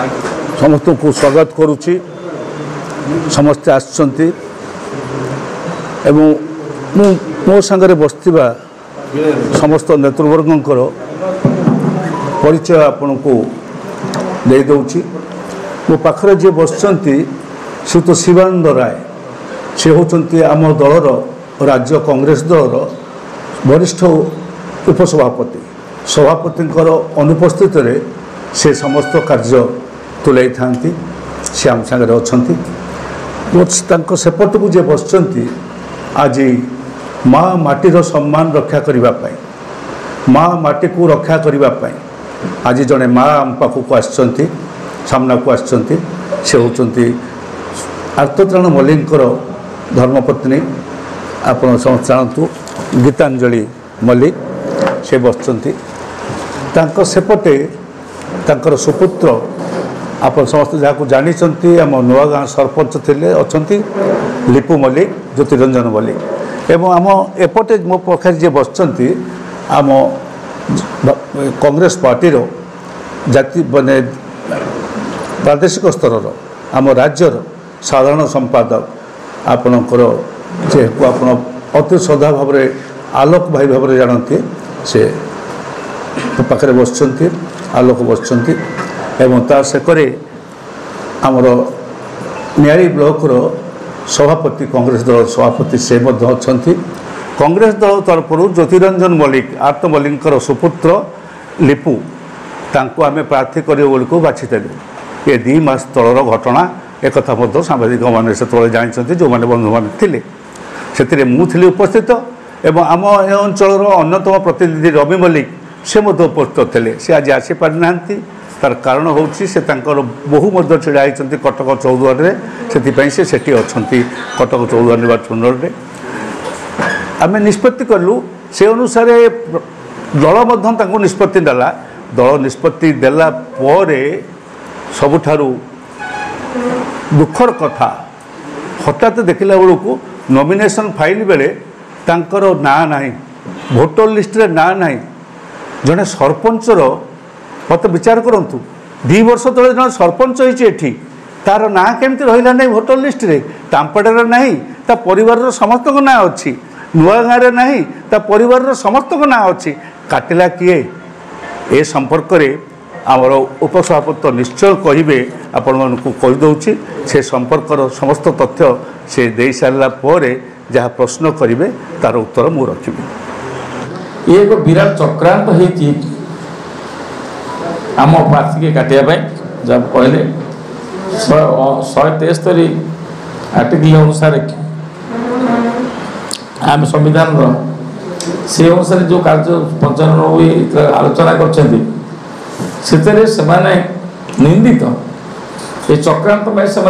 समस्त को स्वागत करुच्ची समस्ते आसुच्चंती एवं मो सांगरे बसथिबा समस्त नेतृवर्गंकर परिचय आपण को दे दउची। मो पाखरे जे बसचंती श्रीयुत शिवानंद राय से होचंती आम दलर राज्य कांग्रेस दलर वरिष्ठ उपसभापति सभापति अनुपस्थित रे से समस्त कार्य तुलाई थांती से आम सांगे अच्छी सेपट को जे बसचंती आज माँ माटीर सम्मान रक्षा करने माँ माटी को रक्षा करने आज जड़े माँ आम पाखक आसचंती सामना को आसचंती से होचंती आर्तत्राण मल्लिकर धर्मपत्नी आप समस्त जानतु गीतांजलि मल्लिक से बसचंती सेपटे तांकर सुपुत्र आप समस्त जहाँ जानी आम नुआ गाँ सरपंच थे अच्छा लिपु मल्लिक ज्योतिरंजन मल्लिक एवं आम एपटे मो पाखे जे बसचंती आम कांग्रेस पार्टीर जाति माने प्रादेशिक स्तर आम राज्यर साधारण संपादक आपणकर जेको आप अति श्रद्धा भाव आलोक भाई भाव जानते से पाखे बसचंती आलोक बसचंती एवं ता सेकरे आमर नियारी ब्लॉकर सभापति कांग्रेस दल सभापति से अच्छा कांग्रेस दल तरफ ज्योतिरंजन मल्लिक आर्त मल्लिकर सुपुत्र लिपु तांको आमे प्रार्थी करियो को बाछिदेलु। ये 2 मास तलर घटना एक सांबादिक मैंने से जानते जो मैंने बंधु मैंने थे से मुझे उपस्थित एवं आम ए अंचल अन्यतम प्रतिनिधि रवि मल्लिक से उपस्थित थे से आज आसीपारि ना तार कारण हूँ से बहु छिड़ा होती कटक चौद्वार से अच्छा कटक चौद्वार निर्वाचन में आम निष्पत्ति कलु से अनुसार दल निष्पत्ति देला दल निष्पत्ति देला सबुठारु दुखर कथा हठात देखला बेलू नॉमिनेशन फाइल बेले तांकर ना नहीं भोटर लिस्ट रे ना नहीं जड़े सरपंचर मत विचार करूँ 2 वर्ष तले जन सरपंच होती तार ना केमती रहा नहीं भोटर लिस्ट रे तांपड़े ना ता परिवार समस्त ना अच्छी नुआ गाँव ना ता परिवार समस्त ना अच्छी काटिला किए ए संपर्क में आमर उपसभापति निश्चय कहे आपण को कहीदे से संपर्कर समस्त तथ्य से दे सारा पर जहाँ प्रश्न करेंगे तार उत्तर मु रखी। ये एक विराट चक्रांत होती आम प्रार्थी के काटापी जब कहले 173 आर्टिकल अनुसार आम संविधान से अनुसार जो कार्य पंचायत आलोचना कर निंदित ये चक्रांत में से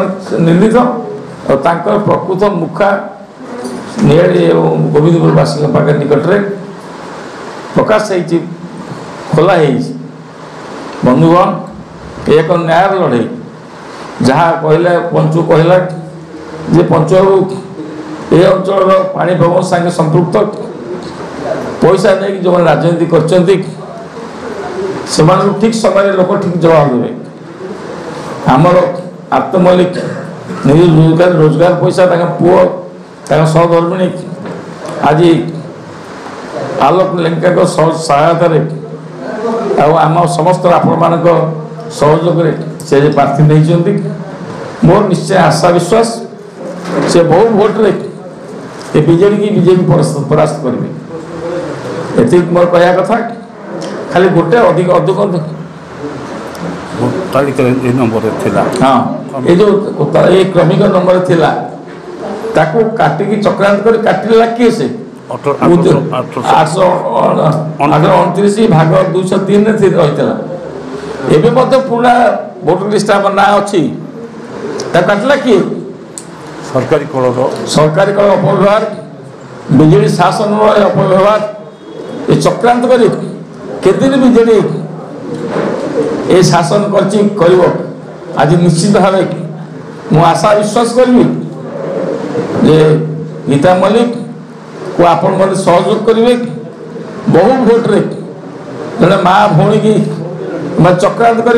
निंदित और प्रकृत मुखा नियाड़ी एवं गोविंदपुर बासी पाखे निकट में प्रकाश खोला बंधुगण एक न्याय लड़े जहाँ कहला पंचु कहला जे पंचबाबू ये अंचल पानी भवन संगे संपृक्त पैसा नहीं जो राजनीति कर ठीक समय लोक ठीक जवाब देवे आमर आर्त मल्लिक निज रोजगार पैसा पुओ सहधर्मिणी आज आलोक लेंका सहायता आम समस्त आपण मान सहयोग से प्रार्थी नहीं मोर निश्चय आशा विश्वास से बहु भोट्रे बीजेडी की बीजेपी परास्त करेंगे ये मोर कह कथा खाली गोटे अधिक अधिक नंबर हाँ ये जो ये क्रमिक नंबर थिला ताकू काटिकी चक्रांत कर काटिला किए से 829 भाग 203 रही एवं पुरा भोटर लिस्ट ना अच्छी काटिला किए सरकारी कल अपव्यवहार बीजेडी शासन अपव्यवहार ये चक्रांत कर केदिन बीजेडी ये शासन कर आज निश्चित भाव मु आशा विश्वास करी जे गीता मल्लिक को आपण मैंने सहयोग करेंगे बहु भोट्रे जड़े माँ भौणी की चक्रांत कर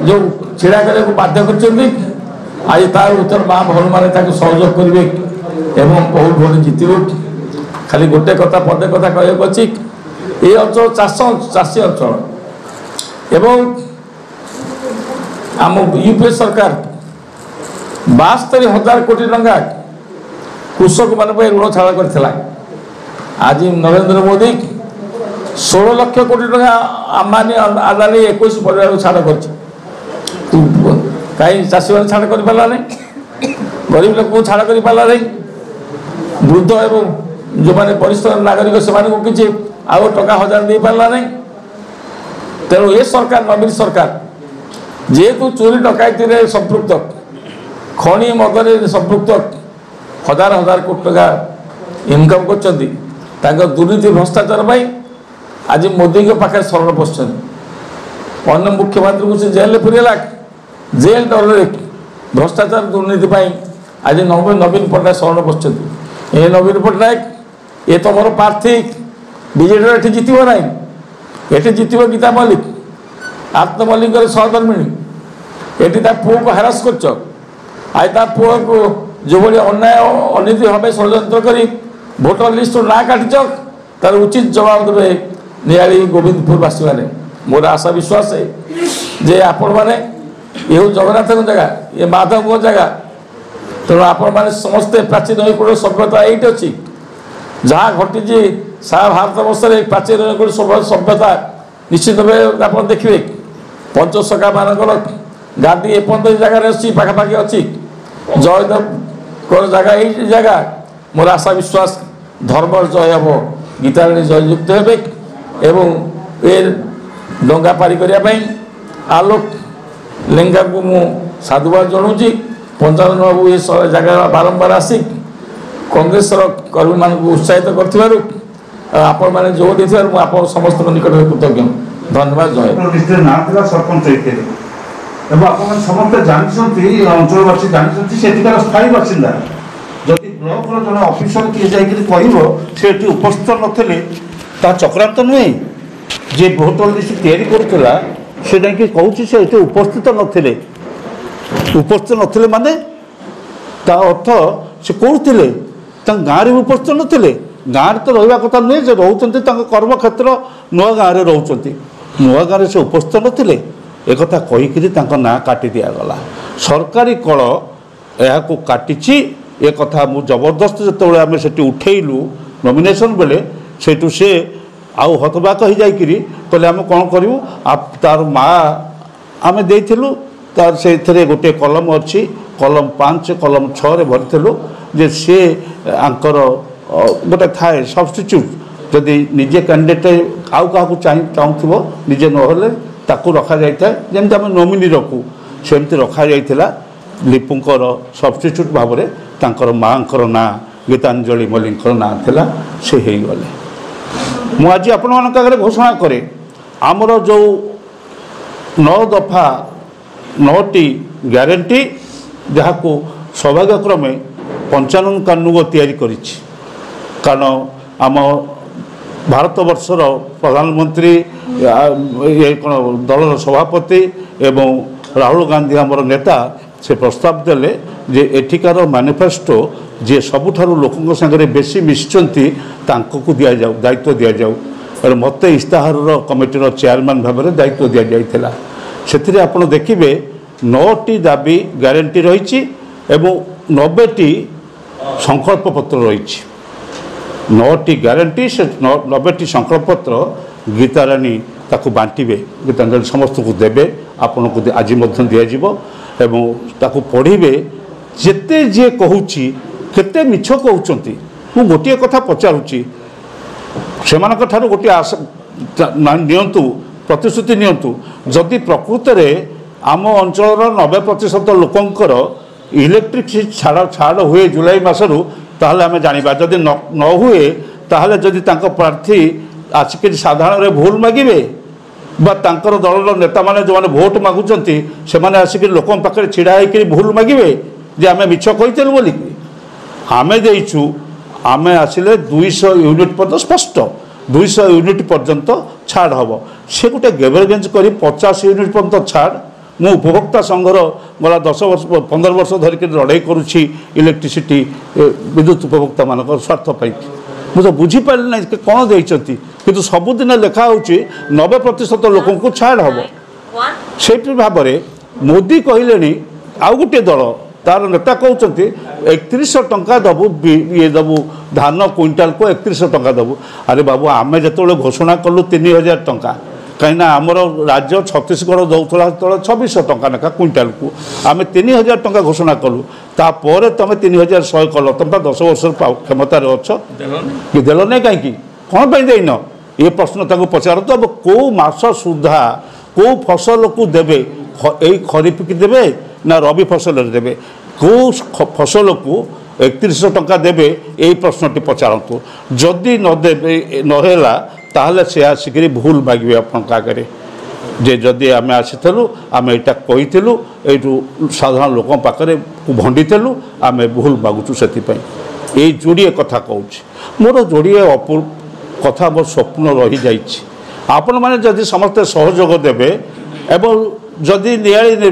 जो छिड़ा करने बाध्य कर आज तार उत्तर माँ भौन मैंने सहयोग करेंगे एवं बहुत भोट जितबू खाली गोटे कथा पदे कथा कहूँ अच्छी ये अंचल चाषी अंचल एवं आम यूपीए सरकार 72,000 कोटी टंका कृषक मान ऋण छाड़ कर आज नरेंद्र मोदी 16 लाख कोटी टंका आम्बानी अदानी 21 परिवार छाड़ कर कहीं चाषी मैंने छाड़ कर पारा नहीं गरीब लोक छाड़ कर पारा नहीं वृद्ध एवं जो मैंने वरिष्ठ नागरिक से किसी आउ टका 1000 दे पारा नहीं तेणु ये सरकार नवीन सरकार जेहेतु चोरी डकैती संपृक्त खनि मदरे संपृक्त हजार हजार कोटी टका इनकम कर दुर्नीति भ्रष्टाचार आज मोदी के पाखे शरण पशुं अन्य मुख्यमंत्री को जेल पुरेला जेल डर भ्रष्टाचार दुर्नीति आज नवीन पट्टनायक शरण पशुं ये नवीन पट्टनायक ये तुम प्रार्थी बीजेडी ये जितब ना ये जितब गीता मल्लिक आत्म मल्लिक सहधर्मिणी ये पुओ को हारास कर पुओ को जो भाई अन्याय अनीति भाव षड्यंत्र कर भोटर लिस्ट ना काटिच तार उचित जवाब देवे नियाली गोविंदपुर वासी मैंने मोर आशा विश्वास है जे आपण मैंने ये जगन्नाथ जगह ये माधव जगह तेणु आपण मैंने समस्ते प्राचीन नईकूट सभ्यता ये अच्छी जहाँ घटी सारा भारत वर्ष प्राचीन नईकूट सभ्यता निश्चित भाव आप देखिए पंचसखा मानकर गादी एपर्त जगार अच्छी पाखापाखि अच्छी जयदेव जगह ये जगह मोर आशा विश्वास धर्म जय हम गीताराणी जययुक्त हे एवं ये डंगा पारी करने आलोक लेंगा को मु साधुवाद जनाऊँगी पंचानन बाबू ये जगह बारंबार आसी कांग्रेस कर्मी मान उत्साहित कर समस्त निकट कृतज्ञ धन्यवाद जय सरपंच समस्त जानते अंचलवासी जानते स्थायी बासिंदा जदि ब्लॉक जन ऑफिसर किए जाकि उपस्थित नथिले ता चक्रांत नुहे जे भोटर लिस्ट तैयारी करुला से जाकि कहूँ से उपस्थित नथिले माने ता अर्थ से कौन गाँव में उपस्थित नथिले गाँव तो रहा कथा नुहे जे रोचते कर्म क्षेत्र नुआ गाँव में रोचते नुआ गाँव से उपस्थित नथिले एक कहीकि ना काटी दिगला सरकारी कल यह काटी एक कथा मु जबरदस्त जो आम से उठेलु नॉमिनेशन बेले सेठू से आउ हतबाक हो जाकि कहले आम कौन करूँ तार माँ आम देलु तार से गोटे कलम अच्छी कलम 5 कलम 6 भरलु जे सी आंकर गोटे थाए सब्स्टिट्यूट जदि निजे कैंडिडेट आउ क्या चाहूँ निजे नहले ताकू रखा जाए जमी आम नॉमिनी रखू सेमती रखा जाइथिला लिपुंकर सब्स्टिट्यूट भाव में तांकर माँ ना गीतांजलि मल्लिक ना थिला से हो गले मु आज आपण मानक आगे घोषणा करे आमर जो 9 दफा 9टी ग्यारंटी जहाँ को सौभाग्यक्रमे 55 कानून तैयारी करिछि कारण आम भारत वर्षर प्रधानमंत्री ये कौन दलर सभापति एवं राहुल गांधी आमर नेता से प्रस्ताव देले जे एठिकार मैनिफेस्टो जे सबुठारु लोकंक संगे बेसी मिशिचंती तांको को दिया जाऊ दायित्व दिया जाऊ और मते इस्ताहार कमिटीर चेयरमैन भाव में दायित्व दिया जाइथिला सेथिरे आपण देखिबे 9टी दाबी ग्यारंटी रही एवं 90टी संकल्प पत्र रही 9टी ग्यारंटी से 90टी संकल्प पत्र गीताराणी ताकू बांटिबे गीतांजलि समस्त को देबे आपन को आज दिज्व एवं ताकू पढ़े जिते जी कहूँ केते मिछ कहते मु गोटे कथा पचारुची से गोटे आशा नियंतु प्रतिश्रुति नियंतु जदि प्रकृत में आम अंचल 90% लोकंकर इलेक्ट्रिक छाड़ हुए जुलाई मसरू ताहले आम जानिबा जदि न हुए ताहले जदि तांको प्रार्थी आसिक साधारण भूल मागिबे बा तांकर दलर नेता माने जो माने भोट मागुचंती से माने आसिक लोक पाखे छिड़ा होकर भूल मागिबे जे आम मिछ कहीचलु बोली आमे देइछु आमे आसिले 200 यूनिट पर्यंत स्पष्ट 200 यूनिट पर्यंत छाड़ हम से गोटे गेवरगेंज कर 50 यूनिट पर्यंत छाड़ ମୁଁ ଉପଭୋକ୍ତା ସଂଘର ଗଲା 10 ବର୍ଷ 15 ବର୍ଷ ଧରିକି ଲଢ଼େଇ କରୁଛି ଇଲେକ୍ଟ୍ରିସିଟି ବିଦ୍ୟୁତ୍ ଉପଭୋକ୍ତାମାନଙ୍କର ସ୍ୱାର୍ଥ ପାଇଁ। ମୁଁ ତ ବୁଝିପାରିଲି ନାହିଁ କି କ'ଣ ଦେଇଛନ୍ତି, କିନ୍ତୁ ସବୁଦିନ ଲେଖା ହେଉଛି 90% ଲୋକଙ୍କୁ ଛାଡ଼ ହେବ। ସେଇଠି ଭାବରେ ମୋଦି କହିଲେଣି ଆଉ ଗୋଟିଏ ଦଳ ତାର ନେତା କହୁଛନ୍ତି 3100 ଟଙ୍କା ଦେବୁ, ଇଏ ଦେବୁ ଧାନ କୁଇଣ୍ଟାଲକୁ 3100 ଟଙ୍କା ଦେବୁ। ଆରେ ବାବୁ ଆମେ ଯେତେବେଳେ ଘୋଷଣା କଲୁ 3000 ଟଙ୍କା, କାହିଁକିନା ଆମର ରାଜ୍ୟ ଛତିଶଗଡ଼ ଦେଉଥିଲା ସେତେବେଳେ 2600 ଟଙ୍କା ଲେଖା କୁଇଣ୍ଟାଲକୁ, ଆମେ 3000 ଟଙ୍କା ଘୋଷଣା କଲୁ। ତାପରେ ତୁମେ 3100 କଲ, ତୁମେ 10 ବର୍ଷର କ୍ଷମତାରେ ଅଛ, ଦେଲ ନାହିଁ କାହିଁକି, କ'ଣ ପାଇଁ ଦେଇନ? ଏ ପ୍ରଶ୍ନ ତାଙ୍କୁ ପଚାରନ୍ତୁ। अब କେଉଁ ମାସ ସୁଦ୍ଧା କେଉଁ ଫସଲକୁ ଦେବେ, ଏଇ ଖରିଫକି ଦେବେ ନା ରବି ଫସଲରେ ଦେବେ, କେଉଁ ଫସଲକୁ 3100 ଟଙ୍କା ଦେବେ, ଏଇ ପ୍ରଶ୍ନଟି ପଚାରନ୍ତୁ। ଯଦି ନହେଲା ତାହେଲେ ସେ ଆସିକରି ଭୁଲ ମାଗିବେ ଆପଣଙ୍କ ଆଗରେ ଯେ ଯଦି ଆମେ ଆସିଥିଲୁ, ଆମେ ଏଇଟା କହିଥିଲୁ, ଏଇଠୁ ସାଧାରଣ ଲୋକଙ୍କ ପାଖରେ ଭଣ୍ଡିଥିଲୁ, ଆମେ ଭୁଲ ମାଗୁଛୁ। ସେଥିପାଇଁ ଏଇ ଯୋଡ଼ିଏ କଥା କହୁଛି। ମୋର ଯୋଡ଼ିଏ କଥା ମୋର ସ୍ୱପ୍ନ ରହିଯାଇଛି। ଆପଣମାନେ ଯଦି ସମସ୍ତେ ସହଯୋଗ ଦେବେ ଏବଂ ଯଦି ନିଆଳି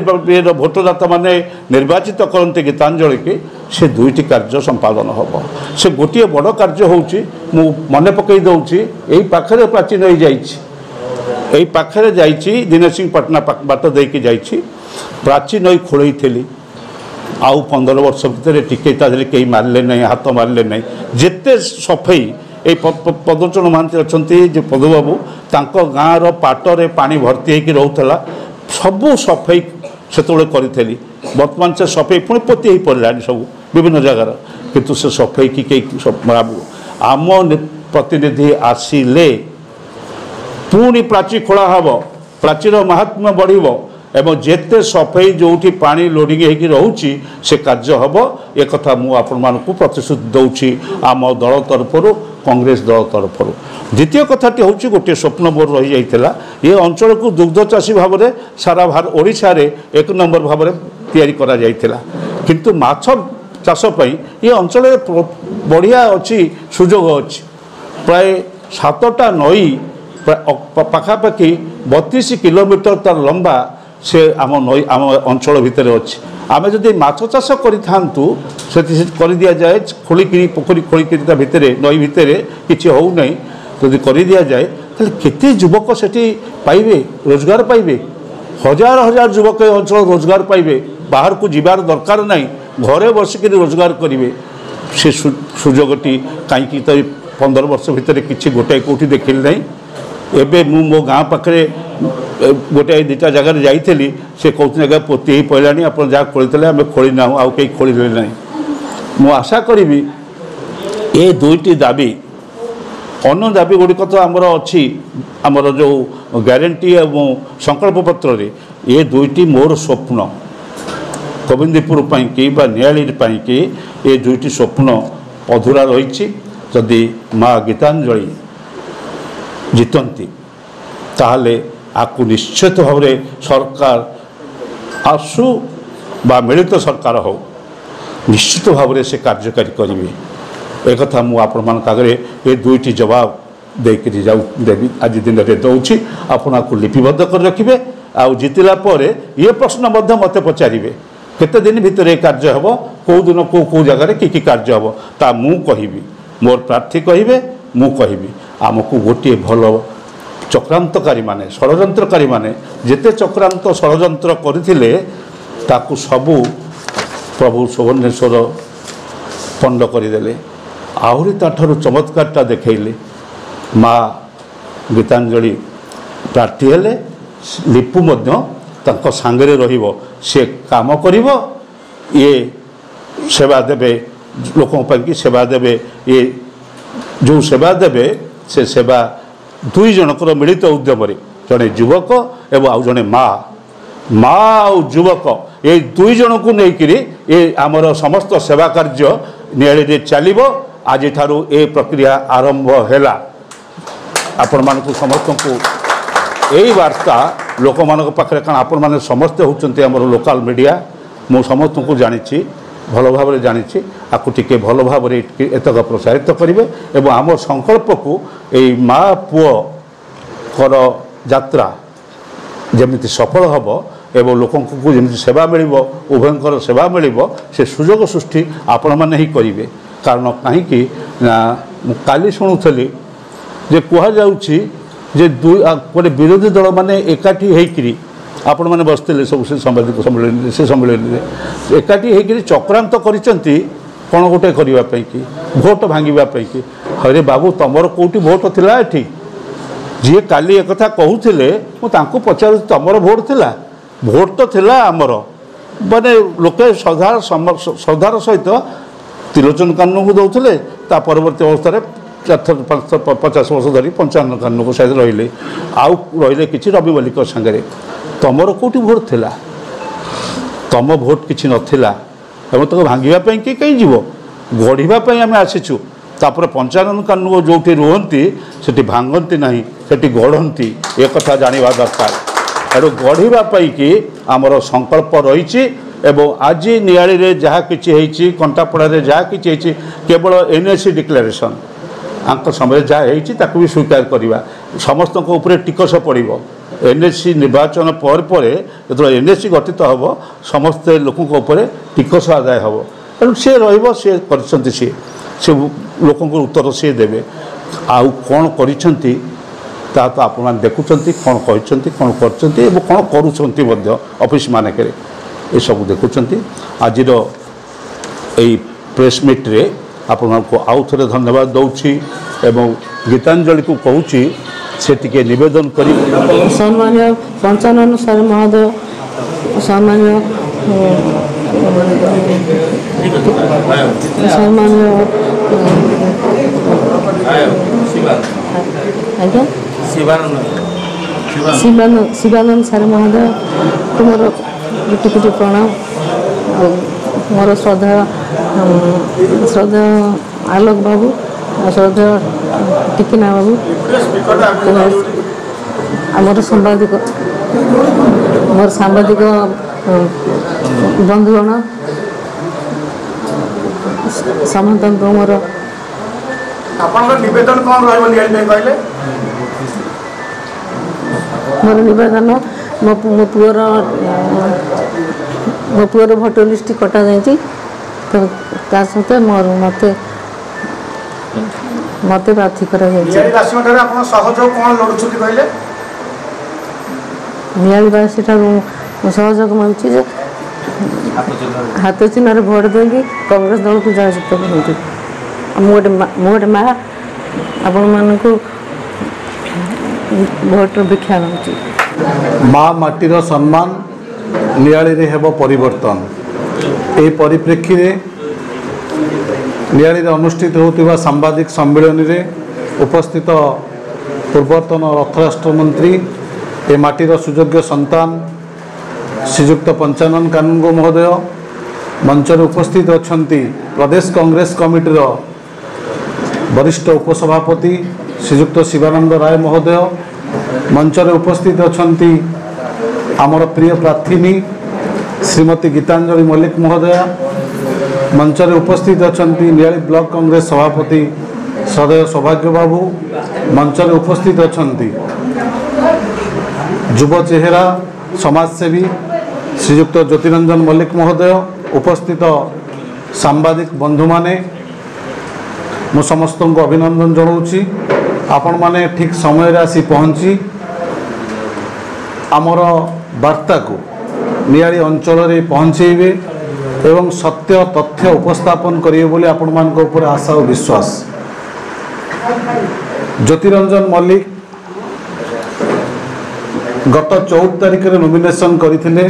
ଭୋଟଦାତାମାନେ ନିର୍ବାଚିତ କରନ୍ତି ଗୀତାଞ୍ଜଳିକି, ସେ ଦୁଇଟି କାର୍ଯ୍ୟ ସମ୍ପାଦନ ହେବ। ସେ ଗୋଟିଏ ବଡ଼ କାର୍ଯ୍ୟ ହେଉଛି, ମୁଁ ମନେ ପକାଇ ଦେଉଛି, ଏଇ ପାଖରେ ପ୍ରାଚୀ ନଈ ଯାଇଛି, ଏଇ ପାଖରେ ଯାଇଛି, ଦିନେସିଂପାଟଣା ବାଟ ଦେଇକି ଯାଇଛି। ପ୍ରାଚୀ ନଈ ଖୋଳେଇଥିଲି, ଆଉ 15 ବର୍ଷ ଭିତରେ ଟିକେ ତା ଦେହରେ କେହି ମାରିଲେ ନାହିଁ, ହାତ ମାରିଲେ ନାହିଁ। ଯେତେ ସଫେଇ এই পদচରଣ ମହାନ୍ତି ଅଛନ୍ତି ଯେ ପଦୁବାବୁ, ତାଙ୍କ ଗାଁର ପାଟରେ ପାଣି ଭର୍ତ୍ତି ହେଇକି ରହୁଥିଲା, ସବୁ ସଫେଇ ସେତେବେଳେ କରିଥିଲି। ବର୍ତ୍ତମାନ ସେ ସଫେଇ ପୁଣି ପୋତି ହେଇ ପଡ଼ିଲାଣି ସବୁ ବିଭିନ୍ନ ଜାଗାର, କିନ୍ତୁ ସେ ସଫେଇକି କେହି ଆମ ପ୍ରତିନିଧି ଆସିଲେ ପୁଣି ପ୍ରାଚୀ ଖୋଳା ହେବ, ପ୍ରାଚୀର ମାହାତ୍ମ୍ୟ ବଢ଼ିବ ଏବଂ ଯେତେ ସଫେଇ ଯେଉଁଠି ପାଣି ଲୋଡ଼ିଂ ହେଇକି ରହୁଛି ସେ କାର୍ଯ୍ୟ ହେବ। ଏକଥା ମୁଁ ଆପଣମାନଙ୍କୁ ପ୍ରତିଶ୍ରୁତି ଦେଉଛି ଆମ ଦଳ ତରଫରୁ, କଂଗ୍ରେସ ଦଳ ତରଫରୁ। ଦ୍ୱିତୀୟ କଥାଟି ହେଉଛି, ଗୋଟିଏ ସ୍ୱପ୍ନ ମୋର ରହିଯାଇଥିଲା, ଏ ଅଞ୍ଚଳକୁ ଦୁଗ୍ଧ ଚାଷୀ ଭାବରେ ସାରା ଓଡ଼ିଶାରେ 1 ନମ୍ବର ଭାବରେ ତିଆରି କରାଯାଇଥିଲା। କିନ୍ତୁ ମାଛ ଚାଷ ପାଇଁ ଏ ଅଞ୍ଚଳରେ ବଢ଼ିଆ ଅଛି, ସୁଯୋଗ ଅଛି। ପ୍ରାୟ 7ଟା ନଈ ପାଖାପାଖି 32 କିଲୋମିଟର ତାର ଲମ୍ବା, ସେ ଆମ ନଈ ଆମ ଅଞ୍ଚଳ ଭିତରେ ଅଛି। ଆମେ ଯଦି ମାଛ ଚାଷ କରିଥାନ୍ତୁ, ସେଠି କରିଦିଆଯାଏ, ଖୋଳିକିରି ପୋଖରୀ ଖୋଳିକିରି ତା ଭିତରେ ନଈ ଭିତରେ କିଛି ହେଉନାହିଁ, ଯଦି କରିଦିଆଯାଏ ତାହେଲେ କେତେ ଯୁବକ ସେଠି ପାଇବେ, ରୋଜଗାର ପାଇବେ। ହଜାର ହଜାର ଯୁବକ ଏ ଅଞ୍ଚଳ ରୋଜଗାର ପାଇବେ, ବାହାରକୁ ଯିବାର ଦରକାର ନାହିଁ, ଘରେ ବସିକିରି ରୋଜଗାର କରିବେ। ସେ ସୁଯୋଗଟି କାହିଁକି ତ 15 ବର୍ଷ ଭିତରେ କିଛି ଗୋଟାଏ କେଉଁଠି ଦେଖିଲି ନାହିଁ। ଏବେ ମୁଁ ମୋ ଗାଁ ପାଖରେ ଗୋଟାଏ 2ଟା ଜାଗାରେ ଯାଇଥିଲି, ସେ କହୁଥିଲେ ଆଜ୍ଞା ପୋତି ହେଇ ପଡ଼ିଲାଣି, ଆପଣ ଯାହା ଖୋଳିଥିଲେ ଆମେ ଖୋଳି ନାହୁଁ, ଆଉ କେହି ଖୋଳିଲେ ନାହିଁ। ମୁଁ ଆଶା କରିବି ଏ 2ଟି ଦାବି, ଅନ୍ୟ ଦାବି ଗୁଡ଼ିକ ତ ଆମର ଅଛି, ଆମର ଯେଉଁ ଗ୍ୟାରେଣ୍ଟି ଏବଂ ସଂକଳ୍ପ ପତ୍ରରେ, ଏ 2ଟି ମୋର ସ୍ୱପ୍ନ। ଗୋବିନ୍ଦପୁର ପାଇଁକି ବା ନିଆଳି ପାଇଁକି ଏ 2ଟି ସ୍ୱପ୍ନ ଅଧୁରା ରହିଛି। ଯଦି ମା ଗୀତାଞ୍ଜଳି ଜିତନ୍ତି ତାହେଲେ ଆକୁ ନିଶ୍ଚିତ ଭାବରେ ସରକାର ଆସୁ ବା ମିଳିତ ସରକାର ହେଉ, ନିଶ୍ଚିତ ଭାବରେ ସେ କାର୍ଯ୍ୟକାରୀ କରିବେ। एकथा मु आपण आगे ये 2टी जवाब देकरी देवी आज दिन में दौची आपण को लिपिबद्ध कर रखिए। आउ जितला ये प्रश्न मत पचारे केते दिन भितर ये कार्य हम कौ दिन कौ जगार कि कार्य हम ता मु कहि मोर प्रार्थी कहे मु कहि आमको गोटे भल चक्रांतकारी माने षड्यंत्रकारी माने जेते चक्रांत षड्यंत्र करथिले ताकू सबू प्रभु सुवर्णेश्वर पंड करदेले। आहरी ताठारु चमत्कारटा देखैले माँ गीतांजलि प्रार्थी हेले लिपु मध्य तांको सांगरे रहिबो से काम करिवो ये सेवा देबे लोकों की सेवा देबे ये जो सेवा देबे से सेवा दुई जनकर मिलित उद्यम जड़े युवक एवं आउ जड़े माँ आउ युवक ये दुई जन को लेकर ये आमर समस्त सेवा कार्य नियाली चलो। आज ठारू ए प्रक्रिया आरंभ हैला। आपण मानक समस्त को यही वार्ता लोक मान पाखे कारण आपण मैंने समस्ते होती आम लोकल मीडिया मु समस्त को जानी भल भाव जानी आपको टिके भल भाव एतक प्रोत्साहित करेंगे एवं आम संकल्प को यही माँ पुओ कर यात्रा जमी सफल हम एवं लोक जमी सेवा मिल उभयंकर सेवा मिल से सुजोग सृष्टि आपण मैंने ही करेंगे कारण कहीं काली शुणुली जे कहुच्छी जे गोटे विरोधी दल मैंने एकाठी होकरी आपण मैंने बसते सब से सांबादिक सम्मेलन से सम्मेलन में एकाठी होकरी चक्रांत करते कौन गोटे करने कि भोट भांगापी हरे बाबू तुमर कौटी भोट थिला एठी जी काली एक कथा कहूले मुझे पचार तुमर भोट थिला भोट तो थिला आमर माने लोके श्रद्धार सहित त्रिलोचन कानून को दौले ता परवर्ती अवस्था 50 वर्ष धरी 55 कानून को शायद रही आउ रही कि रवि मल्लिक सांगे तुमर कौटी भोट थिला तुम भोट किसी नाला एवं ताको भांगापी कि कहीं जीव गढ़ापी आम आसीचु तापर 55 कानून जो रुहति से भांगती ना से गढ़ती एक कथा जानवा दरकार एणु गढ़ापी कि आमर संकल्प रही आज नियाली जहाँ कि कंटापड़ा जहाँ कि केवल एनएसी डिक्लेरेशन आंक समय जहाँ भी स्वीकार करवा समस्त टिकस पड़ो एनएसी निर्वाचन पर जो एनएसी गठित हम समस्त लोकों टिकस आदाय हम तेणु सी रे कर लोक उत्तर सी देवे आउ कौन कर तो आप देखुं कौन कहते कौन कर कौन कर ऑफिस मानक ये सब देखुं आज यही प्रेस मीट रे आपण को आउ थे धन्यवाद दूची एवं गीतांजलि को कहूँ से टिके निवेदन करी सम्मान्य पंचानन सर महोदय सम्मान्य शिवानंद सर महोदय को मोर कोटि प्रणाम मोर श्रद्धा आलोक बाबू श्रद्धा टिकिना बाबू आमर सांबादिक मोर सांबादिक बंधुगण समस्त मोर मोर निवेदन मो पुअर भोटर लिस्ट कटा जाए तो सहित मोर मत मत प्रार्थी कर नियालीवासी सहयोग मांगी हाथ चिन्ह भोट देंगे कांग्रेस दल को जययुक्त करूँ गोटे माँ आपण मान भोट भिक्षा मांगी माँ माटीर सम्मान नियाली रे हेबो परिवर्तन ए परिप्रेक्षी रे नियाली रे अनुष्ठित होतिबा सांबादिक सम्मेलन रे उपस्थित पूर्वतन अर्थ राष्ट्र मंत्री ए माटीर सुयोग्य संतान श्रीयुक्त पंचानन कानूनगो महोदय मंच उपस्थित अछंती प्रदेश कांग्रेस कमिटीर वरिष्ठ उपसभापति श्रीयुक्त शिवानंद राय महोदय मंच उपस्थित अछंती आमर प्रिय प्रार्थिनी श्रीमती गीतांजलि मल्लिक महोदया मंच उपस्थित अछंती नियाली ब्लॉक कांग्रेस सभापति सदय सौभाग्य बाबू मंच उपस्थित अछंती युव चेहरा समाजसेवी श्रीयुक्त ज्योतिरंजन मल्लिक महोदय उपस्थित सांबादिक बंधु माने मु समस्त को अभिनंदन जनाऊँगी आपण माने ठीक समय आसी पहुँची आमर वार्ता को नियाली अंचल में पहुँचेबे एवं सत्य तथ्य उपस्थापन करेंगे बोली आपण मान ऊपर आशा और विश्वास। ज्योतिरंजन मल्लिक गत 14 तारिख में नॉमिनेशन करथिले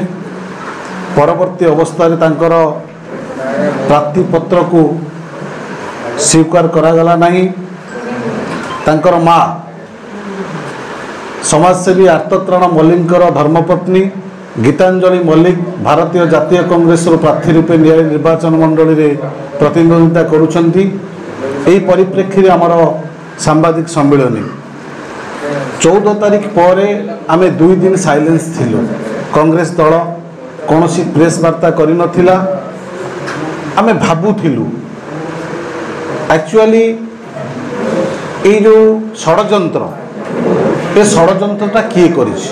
परवर्ती अवस्था तांकर प्रार्थी पत्र को स्वीकार करागला नहीं तांकर माँ समाजसेवी आर्तत्राण मल्लिकर धर्मपत्नी गीतांजलि मल्लिक भारतीय जातीय कांग्रेस प्रार्थी रूपे नियाली निर्वाचन मंडली रे प्रतिद्वंदिता करुछंती एही परिप्रेक्षी रे हमर सांबादिक सम्मेलन 14 तारिख पर आमे 2 दिन साइलेंस थिलु कांग्रेस दल कौन प्रेस वार्ता करि नथिला आमे भाबुथिलु एक्चुअली ए जो षड्यंत्र ए षड्यंत्रटा किए करिछि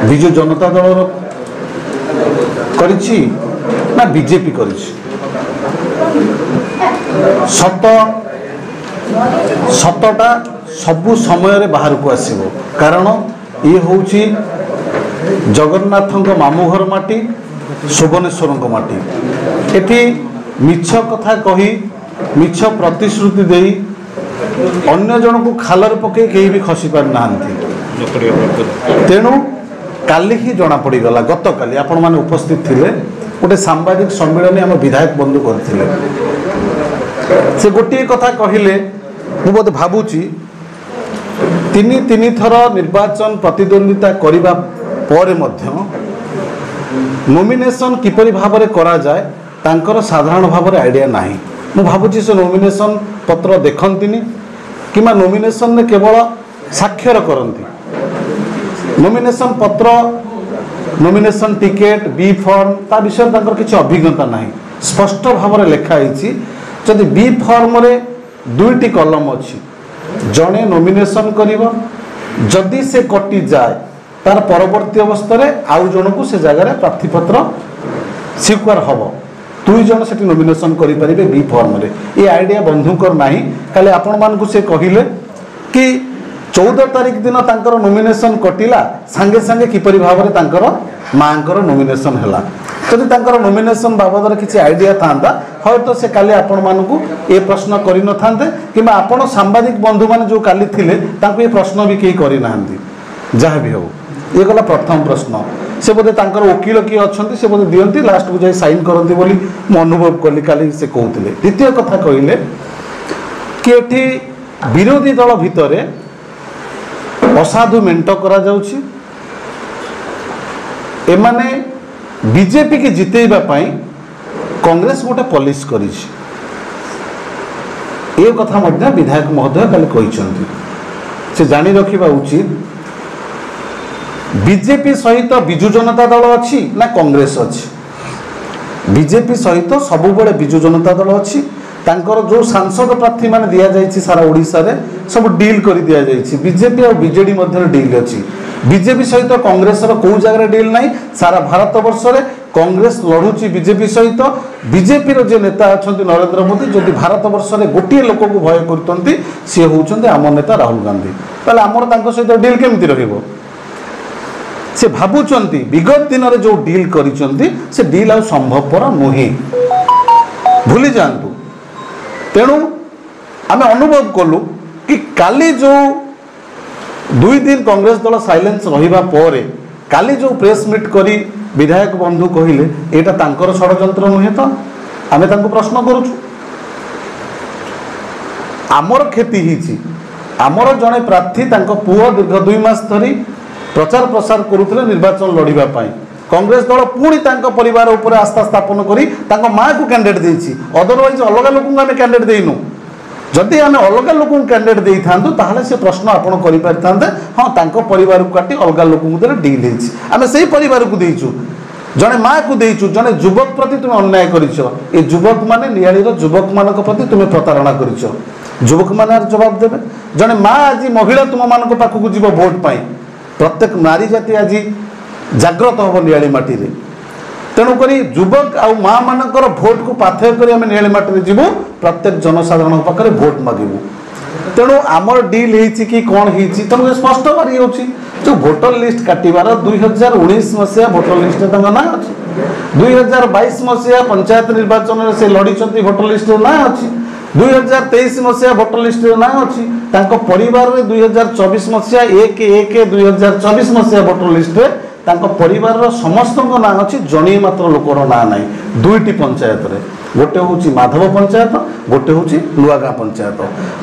ବିଜୁ ଜନତା ଦଳର କରିଛି ନା ବିଜେପି କରିଛି? ସତଟା ସବୁ ସମୟରେ ବାହାରକୁ ଆସିବ, କାରଣ ଇଏ ହେଉଛି ଜଗନ୍ନାଥଙ୍କ ମାମୁଁ ଘର ମାଟି, ସୁବନେଶ୍ୱରଙ୍କ ମାଟି। ଏଠି ମିଛ କଥା କହି ମିଛ ପ୍ରତିଶ୍ରୁତି ଦେଇ ଅନ୍ୟ ଜଣକୁ ଖାଲରେ ପକାଇ କେହି ବି ଖସି ପାରିନାହାନ୍ତି। ତେଣୁ କାଲି ହିଁ ଜଣାପଡ଼ିଗଲା, ଗତକାଲି ଆପଣମାନେ ଉପସ୍ଥିତ ଥିଲେ, ଗୋଟେ ସାମ୍ବାଦିକ ସମ୍ମିଳନୀ ଆମ ବିଧାୟକ ବନ୍ଧୁ କରିଥିଲେ। ସେ ଗୋଟିଏ କଥା କହିଲେ, ମୁଁ ବୋଧେ ଭାବୁଛି ତିନି ଥର ନିର୍ବାଚନ ପ୍ରତିଦ୍ୱନ୍ଦିତା କରିବା ପରେ ମଧ୍ୟ ନୋମିନେସନ୍ କିପରି ଭାବରେ କରାଯାଏ ତାଙ୍କର ସାଧାରଣ ଭାବରେ ଆଇଡ଼ିଆ ନାହିଁ। ମୁଁ ଭାବୁଛି ସେ ନୋମିନେସନ୍ ପତ୍ର ଦେଖନ୍ତିନି କିମ୍ବା ନୋମିନେସନ୍ରେ କେବଳ ସ୍ୱାକ୍ଷର କରନ୍ତି। ନୋମିନେସନ୍ ପତ୍ର, ନୋମିନେସନ୍ ଟିକେଟ୍, ବି ଫର୍ମ ତା ବିଷୟରେ ତାଙ୍କର କିଛି ଅଭିଜ୍ଞତା ନାହିଁ। ସ୍ପଷ୍ଟ ଭାବରେ ଲେଖା ହେଇଛି, ଯଦି ବି ଫର୍ମରେ 2ଟି କଲମ ଅଛି, ଜଣେ ନୋମିନେସନ୍ କରିବ, ଯଦି ସେ କଟିଯାଏ ତାର ପରବର୍ତ୍ତୀ ଅବସ୍ଥାରେ ଆଉ ଜଣକୁ ସେ ଜାଗାରେ ପ୍ରାର୍ଥୀପତ୍ର ସ୍ୱୀକାର ହେବ। 2 ଜଣ ସେଠି ନୋମିନେସନ୍ କରିପାରିବେ ବି ଫର୍ମରେ। ଏ ଆଇଡ଼ିଆ ବନ୍ଧୁଙ୍କର ନାହିଁ। କାଲି ଆପଣମାନଙ୍କୁ ସେ କହିଲେ କି 14 ତାରିଖ ଦିନ ତାଙ୍କର ନୋମିନେସନ୍ କଟିଲା, ସାଙ୍ଗେ ସାଙ୍ଗେ କିପରି ଭାବରେ ତାଙ୍କର ମାଆଙ୍କର ନୋମିନେସନ୍ ହେଲା। ଯଦି ତାଙ୍କର ନୋମିନେସନ୍ ବାବଦରେ କିଛି ଆଇଡ଼ିଆ ଥାନ୍ତା, ହয়তো ସେ କାଲି ଆପଣମାନଙ୍କୁ ଏ ପ୍ରଶ୍ନ କରିନଥାନ୍ତେ, କିମ୍ବା ଆପଣ ସାମ୍ବାଦିକ ବନ୍ଧୁମାନେ ଯେଉଁ କାଲି ଥିଲେ ତାଙ୍କୁ ଏ ପ୍ରଶ୍ନ ବି କେହି କରିନାହାନ୍ତି। ଯାହା ବି ହେଉ, ଇଏ ଗଲା ପ୍ରଥମ ପ୍ରଶ୍ନ। ସେ ବୋଧେ ତାଙ୍କର ଓକିଲ କିଏ ଅଛନ୍ତି, ସେ ବୋଧେ ଦିଅନ୍ତି, ଲାଷ୍ଟକୁ ଯାଇ ସାଇନ୍ କରନ୍ତି ବୋଲି ମୁଁ ଅନୁଭବ କଲି କାଲି ସେ କହୁଥିଲେ। ଦ୍ୱିତୀୟ କଥା କହିଲେ କି ଏଠି ବିରୋଧୀ ଦଳ ଭିତରେ ଅସାଧୁ ମେଣ୍ଟ କରାଯାଉଛି, ଏମାନେ ବିଜେପି କି ଜିତେଇବା ପାଇଁ କଂଗ୍ରେସ ଗୋଟେ ପଲିସି କରିଛି। ଏ କଥା ମଧ୍ୟ ବିଧାୟକ ମହୋଦୟ କାଲି କହିଛନ୍ତି। ସେ ଜାଣି ରଖିବା ଉଚିତ, ବିଜେପି ସହିତ ବିଜୁ ଜନତା ଦଳ ଅଛି ନା କଂଗ୍ରେସ ଅଛି? ବିଜେପି ସହିତ ସବୁବେଳେ ବିଜୁ ଜନତା ଦଳ ଅଛି। ତାଙ୍କର ଯେଉଁ ସାଂସଦ ପ୍ରାର୍ଥୀ ମାନେ ଦିଆଯାଇଛି ସାରା ଓଡ଼ିଶାରେ ସବୁ ଡିଲ୍ କରି ଦିଆଯାଇଛି। ବିଜେପି ଆଉ ବିଜେଡ଼ି ମଧ୍ୟରେ ଡିଲ୍ ଅଛି। ବିଜେପି ସହିତ କଂଗ୍ରେସର କେଉଁ ଜାଗାରେ ଡିଲ୍ ନାହିଁ। ସାରା ଭାରତ ବର୍ଷରେ କଂଗ୍ରେସ ଲଢ଼ୁଛି ବିଜେପି ସହିତ। ବିଜେପିର ଯେ ନେତା ଅଛନ୍ତି ନରେନ୍ଦ୍ର ମୋଦି, ଯଦି ଭାରତ ବର୍ଷରେ ଗୋଟିଏ ଲୋକକୁ ଭୟ କରୁଛନ୍ତି ସିଏ ହେଉଛନ୍ତି ଆମ ନେତା ରାହୁଲ ଗାନ୍ଧୀ। ତାହେଲେ ଆମର ତାଙ୍କ ସହିତ ଡିଲ୍ କେମିତି ରହିବ? ସେ ଭାବୁଛନ୍ତି ବିଗତ ଦିନରେ ଯେଉଁ ଡିଲ୍ କରିଛନ୍ତି ସେ ଡିଲ୍ ଆଉ ସମ୍ଭବପର ନୁହେଁ, ଭୁଲି ଯାଆନ୍ତୁ। ତେଣୁ ଆମେ ଅନୁଭବ କଲୁ କି କାଲି ଯେଉଁ 2 ଦିନ କଂଗ୍ରେସ ଦଳ ସାଇଲେନ୍ସ ରହିବା ପରେ କାଲି ଯେଉଁ ପ୍ରେସ୍ ମିଟ୍ କରି ବିଧାୟକ ବନ୍ଧୁ କହିଲେ ଏଇଟା ତାଙ୍କର ଷଡ଼ଯନ୍ତ୍ର ନୁହେଁ ତ? ଆମେ ତାଙ୍କୁ ପ୍ରଶ୍ନ କରୁଛୁ। ଆମର କ୍ଷତି ହେଇଛି। ଆମର ଜଣେ ପ୍ରାର୍ଥୀ, ତାଙ୍କ ପୁଅ ଦୀର୍ଘ 2 ମାସ ଧରି ପ୍ରଚାର ପ୍ରସାର କରୁଥିଲେ ନିର୍ବାଚନ ଲଢ଼ିବା ପାଇଁ। କଂଗ୍ରେସ ଦଳ ପୁଣି ତାଙ୍କ ପରିବାର ଉପରେ ଆସ୍ଥା ସ୍ଥାପନ କରି ତାଙ୍କ ମାଆକୁ କ୍ୟାଣ୍ଡିଡେଟ୍ ଦେଇଛି। ଅଦରୱାଇଜ୍ ଅଲଗା ଲୋକଙ୍କୁ ଆମେ କ୍ୟାଣ୍ଡିଡେଟ୍ ଦେଇନୁ। ଯଦି ଆମେ ଅଲଗା ଲୋକଙ୍କୁ କ୍ୟାଣ୍ଡିଡେଟ୍ ଦେଇଥାନ୍ତୁ ତାହେଲେ ସେ ପ୍ରଶ୍ନ ଆପଣ କରିପାରିଥାନ୍ତେ, ହଁ ତାଙ୍କ ପରିବାରକୁ କାଟି ଅଲଗା ଲୋକଙ୍କୁ ଦେଲେ ଡିଲ୍ ହେଇଛି। ଆମେ ସେଇ ପରିବାରକୁ ଦେଇଛୁ, ଜଣେ ମାଆକୁ ଦେଇଛୁ। ଜଣେ ଯୁବକ ପ୍ରତି ତୁମେ ଅନ୍ୟାୟ କରିଛ। ଏ ଯୁବକମାନେ, ନିଆଳିର ଯୁବକମାନଙ୍କ ପ୍ରତି ତୁମେ ପ୍ରତାରଣା କରିଛ। ଯୁବକମାନେ ଜବାବ ଦେବେ। ଜଣେ ମା ଆଜି ମହିଳା ତୁମମାନଙ୍କ ପାଖକୁ ଯିବ ଭୋଟ୍ ପାଇଁ। ପ୍ରତ୍ୟେକ ନାରୀ ଜାତି ଆଜି ଜାଗ୍ରତ ହେବ ନିଆଳି ମାଟିରେ। ତେଣୁକରି ଯୁବକ ଆଉ ମା ମାନଙ୍କର ଭୋଟକୁ ପାଥେୟ କରି ଆମେ ନିଆଳି ମାଟିରେ ଯିବୁ, ପ୍ରତ୍ୟେକ ଜନସାଧାରଣଙ୍କ ପାଖରେ ଭୋଟ ମାଗିବୁ। ତେଣୁ ଆମର ଡିଲ୍ ହେଇଛି କି କ'ଣ ହେଇଛି ତେଣୁ ସ୍ପଷ୍ଟ ବାରି ହେଉଛି। ଯେଉଁ ଭୋଟର ଲିଷ୍ଟ କାଟିବାର 2019 ମସିହା ଭୋଟର ଲିଷ୍ଟରେ ତାଙ୍କ ନାଁ ଅଛି। 2022 ମସିହା ପଞ୍ଚାୟତ ନିର୍ବାଚନରେ ସେ ଲଢ଼ିଛନ୍ତି, ଭୋଟର ଲିଷ୍ଟରେ ନାଁ ଅଛି। 2023 ମସିହା ଭୋଟର ଲିଷ୍ଟରେ ନାଁ ଅଛି। ତାଙ୍କ ପରିବାରରେ 2024 ମସିହା 1/1/2024 ମସିହା ଭୋଟର ଲିଷ୍ଟରେ ତାଙ୍କ ପରିବାରର ସମସ୍ତଙ୍କ ନାଁ ଅଛି। ଜଣିଏ ମାତ୍ର ଲୋକର ନାଁ ନାହିଁ। 2ଟି ପଞ୍ଚାୟତରେ, ଗୋଟେ ହେଉଛି ମାଧବ ପଞ୍ଚାୟତ, ଗୋଟେ ହେଉଛି ନୂଆଗାଁ ପଞ୍ଚାୟତ।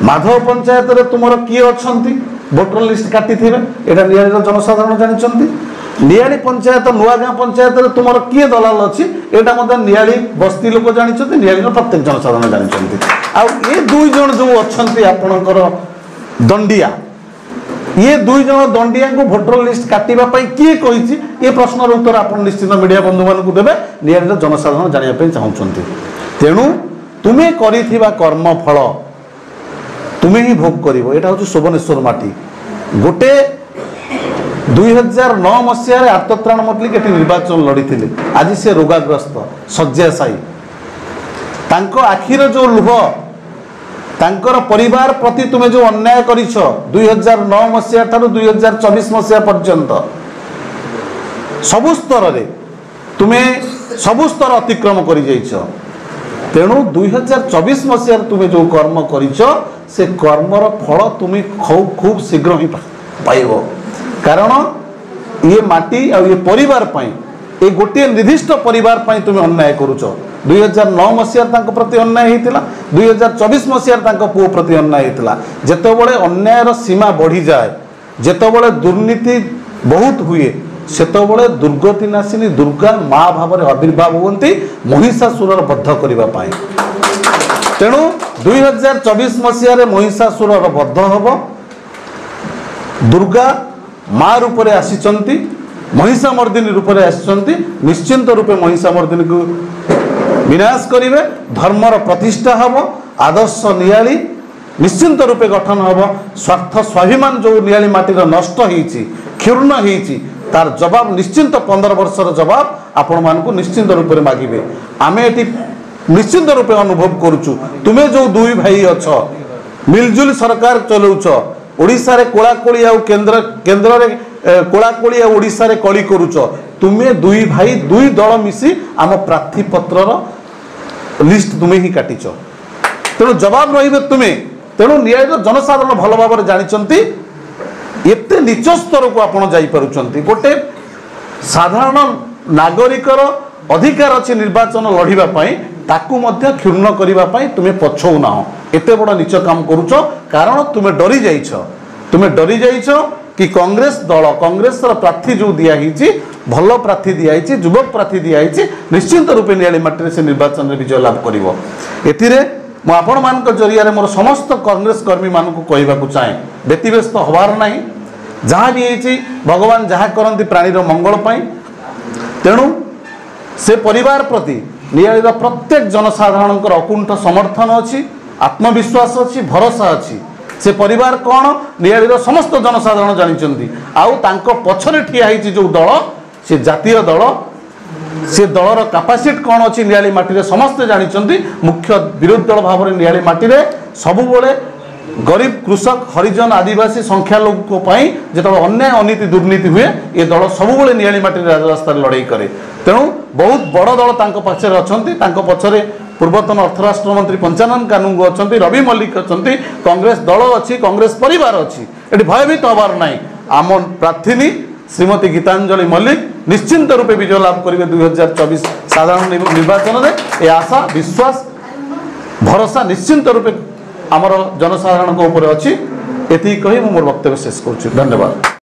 ମାଧବ ପଞ୍ଚାୟତରେ ତୁମର କିଏ ଅଛନ୍ତି ଭୋଟର ଲିଷ୍ଟ କାଟିଥିବେ, ଏଇଟା ନିଆଳିର ଜନସାଧାରଣ ଜାଣିଛନ୍ତି। ନିଆଳି ପଞ୍ଚାୟତ, ନୂଆଗାଁ ପଞ୍ଚାୟତରେ ତୁମର କିଏ ଦଲାଲ ଅଛି ଏଇଟା ମଧ୍ୟ ନିଆଳି ବସ୍ତି ଲୋକ ଜାଣିଛନ୍ତି, ନିଆଳିର ପ୍ରତ୍ୟେକ ଜନସାଧାରଣ ଜାଣିଛନ୍ତି। ଆଉ ଏ 2 ଜଣ ଯେଉଁ ଅଛନ୍ତି ଆପଣଙ୍କର ଦଣ୍ଡିଆ, ये 2 जन दंडिया को भोटर लिस्ट काटिबा पई किए कहिछि ए प्रश्नर उत्तर आपण निश्चित मीडिया बंधु मानकु देबे नियर जनसाधारण जानिया पई चाहुचंती। तेणु तुमे करिथिबा कर्म फल तुमे ही भोग करिवो। एटा होछि सुबनेश्वर माटी। गोटे 2009 ମସିହାରେ ଆର୍ତ୍ତତ୍ରାଣ ମଲ୍ଲିକ ଏଠି ନିର୍ବାଚନ ଲଢ଼ିଥିଲେ। ଆଜି ସେ ରୋଗାଗ୍ରସ୍ତ ଶଯ୍ୟାଶାୟୀ। ତାଙ୍କ ଆଖିର ଯେଉଁ ଲୁହ, ତାଙ୍କର ପରିବାର ପ୍ରତି ତୁମେ ଯେଉଁ ଅନ୍ୟାୟ କରିଛ 2009 ମସିହା ଠାରୁ 2024 ମସିହା ପର୍ଯ୍ୟନ୍ତ ସବୁ ସ୍ତରରେ ତୁମେ ସବୁ ସ୍ତର ଅତିକ୍ରମ କରିଯାଇଛ। ତେଣୁ 2024 ମସିହାରେ ତୁମେ ଯେଉଁ କର୍ମ କରିଛ ସେ କର୍ମର ଫଳ ତୁମେ ଖୁବ୍ ଶୀଘ୍ର ହିଁ ପାଇବ। କାରଣ ଇଏ ମାଟି ଆଉ ଇଏ ପରିବାର ପାଇଁ, ଏ ଗୋଟିଏ ନିର୍ଦ୍ଦିଷ୍ଟ ପରିବାର ପାଇଁ ତୁମେ ଅନ୍ୟାୟ କରୁଛ। 2009 ମସିହାରେ ତାଙ୍କ ପ୍ରତି ଅନ୍ୟାୟ ହେଇଥିଲା, 2024 ମସିହାରେ ତାଙ୍କ ପୁଅ ପ୍ରତି ଅନ୍ୟାୟ ହେଇଥିଲା। ଯେତେବେଳେ ଅନ୍ୟାୟର ସୀମା ବଢ଼ିଯାଏ, ଯେତେବେଳେ ଦୁର୍ନୀତି ବହୁତ ହୁଏ, ସେତେବେଳେ ଦୁର୍ଗତି ନାଶିନୀ ଦୁର୍ଗା ମା ଭାବରେ ଆବିର୍ଭାବ ହୁଅନ୍ତି ମହିଷାସୁରର ବଧ କରିବା ପାଇଁ। ତେଣୁ 2024 ମସିହାରେ ମହିଷାସୁରର ବଧ ହେବ। ଦୁର୍ଗା ମା ରୂପରେ ଆସିଛନ୍ତି, ମହିଷାମର୍ଦିନୀ ରୂପରେ ଆସିଛନ୍ତି। ନିଶ୍ଚିନ୍ତ ରୂପେ ମହିଷାମର୍ଦିନୀକୁ ବିନାଶ କରିବେ। ଧର୍ମର ପ୍ରତିଷ୍ଠା ହେବ। ଆଦର୍ଶ ନିଆଳି ନିଶ୍ଚିନ୍ତ ରୂପେ ଗଠନ ହେବ। ସ୍ୱାର୍ଥ ସ୍ୱାଭିମାନ ଯେଉଁ ନିଆଳି ମାଟିର ନଷ୍ଟ ହେଇଛି, କ୍ଷୁର୍ଣ୍ଣ ହେଇଛି, ତାର ଜବାବ ନିଶ୍ଚିନ୍ତ 15 ବର୍ଷର ଜବାବ ଆପଣମାନଙ୍କୁ ନିଶ୍ଚିନ୍ତ ରୂପରେ ମାଗିବେ। ଆମେ ଏଠି ନିଶ୍ଚିନ୍ତ ରୂପେ ଅନୁଭବ କରୁଛୁ। ତୁମେ ଯେଉଁ ଦୁଇ ଭାଇ ଅଛ, ମିଲଜୁଲ ସରକାର ଚଲାଉଛ, ଓଡ଼ିଶାରେ କୋଳାକୋଳି ଆଉ କେନ୍ଦ୍ରରେ କୋଳାକୋଳି ଆଉ ଓଡ଼ିଶାରେ କଳି କରୁଛ। ତୁମେ ଦୁଇ ଭାଇ ଦୁଇ ଦଳ ମିଶି ଆମ ପ୍ରାର୍ଥୀପତ୍ରର লিস্ট তুমি হি কাটিছ। তেণু জবাব রহবে তুমি। তেণু নিয়ায়ীর জনসাধারণ ভাল ভাবে জাঁচান এতে নিচ স্তরক আপনার যাইপারুচ্ছেন। গোটে সাধারণ নাগরিকর অধিকার আছে নির্বাচন লড়া তাকে ক্ষুণ্ণ করা তুমি পছৌ না। এত বড় নিচ কাম করুছ কারণ তুমি ডরি যাইছ। তুমি ডরি যাইছ কি কংগ্রেস দল কংগ্রেসর প্রার্থী যে দিয়াহইছি ভাল প্রার্থী দিয়াহইছি যুবক প্রার্থী দিয়াহইছি নিশ্চিন্ত রূপে নিয়ালী মাটিরে সে নির্বাচন বিজয় লাভ করিব। এতিরে মু আপন মানক জরিয়ারে মোর সমস্ত কংগ্রেস কর্মী মানকু কহিবাকু চাহে ব্যতিব্যস্ত হবার নাই। যাহা বি হইছি ভগবান যাহা করন্তি প্রাণীর মঙ্গল পাই। তেণু সে পরিবার প্রতি নিয়ালীর প্রত্যেক জনসাধারণଙ୍କର অকুণ্ঠ সমর্থন ଅଛି, আত্মবিশ্বাস ଅଛି, ভরসা ଅଛି। से परिवार कौन नियालीर समस्त जनसाधारण जानिचंती। आउ तांको पछरे ठिया होइछि जो दल से जातीय दल से दलर कैपेसिटी कौन अच्छी नियाली माटी समस्ते जानिचंती। मुख्य विरोधी दल भाव में नियाली माटी सबु बेले गरीब कृषक हरिजन आदिवासी संख्यालघु जो अन्याय अनीति दुर्नीति हुए ये दल सबुबले नियाली माटी राजरास्ता लड़ाई करे। तेणु बहुत बड़ दल तांको पछरे अछंती। तांको पछरे पूर्वतन अर्थराष्ट्र मंत्री पंचानन कानून अच्छा, रवि मल्लिक अच्छा, कांग्रेस दल अच्छी, कांग्रेस परिवार अच्छी। ये भयभीत हबार ना। आम प्रार्थिनी श्रीमती गीतांजलि मल्लिक निश्चिंत रूपे विजय लाभ करेंगे 2024 साधारण निर्वाचन में। ये आशा विश्वास भरोसा निश्चिंत रूपे आमर जनसाधारण अच्छी। ये कही मोर वक्तव्य शेष करुच्ची। धन्यवाद।